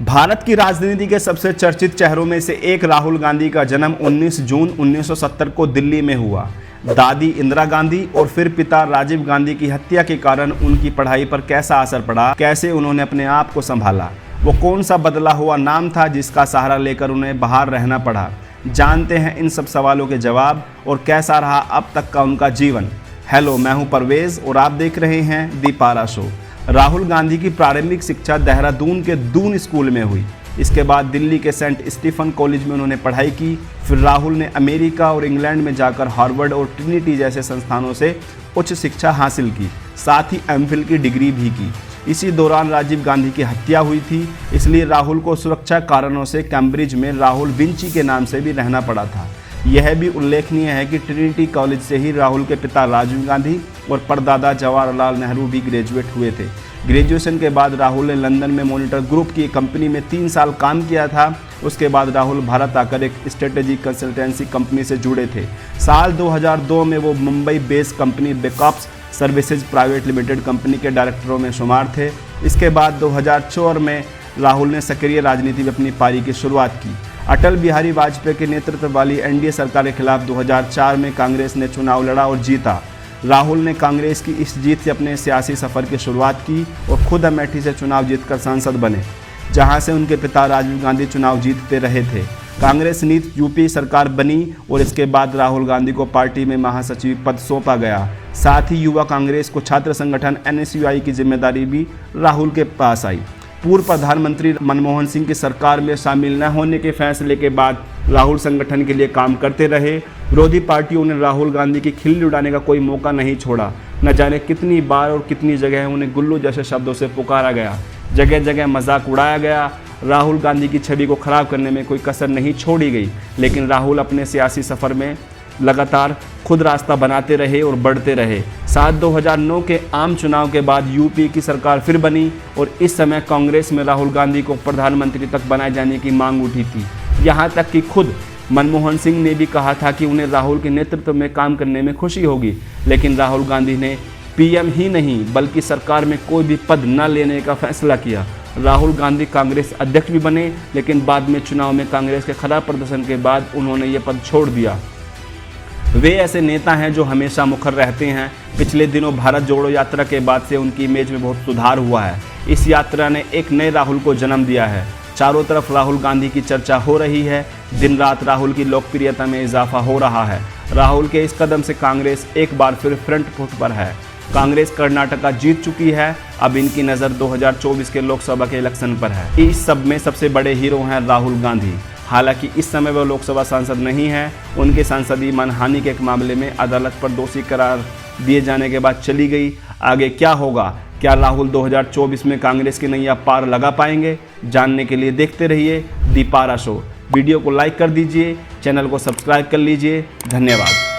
भारत की राजनीति के सबसे चर्चित चेहरों में से एक राहुल गांधी का जन्म 19 जून 1970 को दिल्ली में हुआ। दादी इंदिरा गांधी और फिर पिता राजीव गांधी की हत्या के कारण उनकी पढ़ाई पर कैसा असर पड़ा, कैसे उन्होंने अपने आप को संभाला, वो कौन सा बदला हुआ नाम था जिसका सहारा लेकर उन्हें बाहर रहना पड़ा। जानते हैं इन सब सवालों के जवाब और कैसा रहा अब तक का उनका जीवन। हेलो, मैं हूं परवेज और आप देख रहे हैं दी पारा शो। राहुल गांधी की प्रारंभिक शिक्षा देहरादून के दून स्कूल में हुई। इसके बाद दिल्ली के सेंट स्टीफन कॉलेज में उन्होंने पढ़ाई की। फिर राहुल ने अमेरिका और इंग्लैंड में जाकर हार्वर्ड और ट्रिनिटी जैसे संस्थानों से उच्च शिक्षा हासिल की, साथ ही एमफिल की डिग्री भी की। इसी दौरान राजीव गांधी की हत्या हुई थी, इसलिए राहुल को सुरक्षा कारणों से कैम्ब्रिज में राहुल विंची के नाम से भी रहना पड़ा था। यह भी उल्लेखनीय है कि ट्रिनिटी कॉलेज से ही राहुल के पिता राजीव गांधी और परदादा जवाहरलाल नेहरू भी ग्रेजुएट हुए थे। ग्रेजुएशन के बाद राहुल ने लंदन में मॉनिटर ग्रुप की कंपनी में 3 साल काम किया था। उसके बाद राहुल भारत आकर एक स्ट्रेटेजिक कंसल्टेंसी कंपनी से जुड़े थे। साल 2002 में वो मुंबई बेस्ड कंपनी बेकअप्स सर्विसेज प्राइवेट लिमिटेड कंपनी के डायरेक्टरों में शुमार थे। इसके बाद 2004 में राहुल ने सक्रिय राजनीति में अपनी पारी की शुरुआत की। अटल बिहारी वाजपेयी के नेतृत्व वाली एनडीए सरकार के खिलाफ 2004 में कांग्रेस ने चुनाव लड़ा और जीता। राहुल ने कांग्रेस की इस जीत से अपने सियासी सफर की शुरुआत की और खुद अमेठी से चुनाव जीतकर सांसद बने, जहां से उनके पिता राजीव गांधी चुनाव जीतते रहे थे। कांग्रेस नीति यूपी सरकार बनी और इसके बाद राहुल गांधी को पार्टी में महासचिव पद सौंपा गया। साथ ही युवा कांग्रेस को छात्र संगठन एनएसयूआई की जिम्मेदारी भी राहुल के पास आई। पूर्व प्रधानमंत्री मनमोहन सिंह की सरकार में शामिल न होने के फैसले के बाद राहुल संगठन के लिए काम करते रहे। विरोधी पार्टियों ने राहुल गांधी की खिल्ली उड़ाने का कोई मौका नहीं छोड़ा। न जाने कितनी बार और कितनी जगह उन्हें गुल्लू जैसे शब्दों से पुकारा गया, जगह जगह मजाक उड़ाया गया। राहुल गांधी की छवि को खराब करने में कोई कसर नहीं छोड़ी गई, लेकिन राहुल अपने सियासी सफ़र में लगातार खुद रास्ता बनाते रहे और बढ़ते रहे। साल 2009 के आम चुनाव के बाद यूपी की सरकार फिर बनी और इस समय कांग्रेस में राहुल गांधी को प्रधानमंत्री तक बनाए जाने की मांग उठी थी। यहाँ तक कि खुद मनमोहन सिंह ने भी कहा था कि उन्हें राहुल के नेतृत्व में काम करने में खुशी होगी, लेकिन राहुल गांधी ने पीएम ही नहीं बल्कि सरकार में कोई भी पद न लेने का फैसला किया। राहुल गांधी कांग्रेस अध्यक्ष भी बने, लेकिन बाद में चुनाव में कांग्रेस के खराब प्रदर्शन के बाद उन्होंने ये पद छोड़ दिया। वे ऐसे नेता हैं जो हमेशा मुखर रहते हैं। पिछले दिनों भारत जोड़ो यात्रा के बाद से उनकी इमेज में बहुत सुधार हुआ है। इस यात्रा ने एक नए राहुल को जन्म दिया है। चारों तरफ राहुल गांधी की चर्चा हो रही है। दिन रात राहुल की लोकप्रियता में इजाफा हो रहा है। राहुल के इस कदम से कांग्रेस एक बार फिर फ्रंट फुट पर है। कांग्रेस कर्नाटका जीत चुकी है। अब इनकी नज़र 2024 के लोकसभा के इलेक्शन पर है। इस सब में सबसे बड़े हीरो हैं राहुल गांधी। हालांकि इस समय वह लोकसभा सांसद नहीं है। उनके सांसदीय मानहानि के एक मामले में अदालत पर दोषी करार दिए जाने के बाद चली गई। आगे क्या होगा? क्या राहुल 2024 में कांग्रेस की नैया पार लगा पाएंगे? जानने के लिए देखते रहिए दी पारा शो। वीडियो को लाइक कर दीजिए, चैनल को सब्सक्राइब कर लीजिए। धन्यवाद।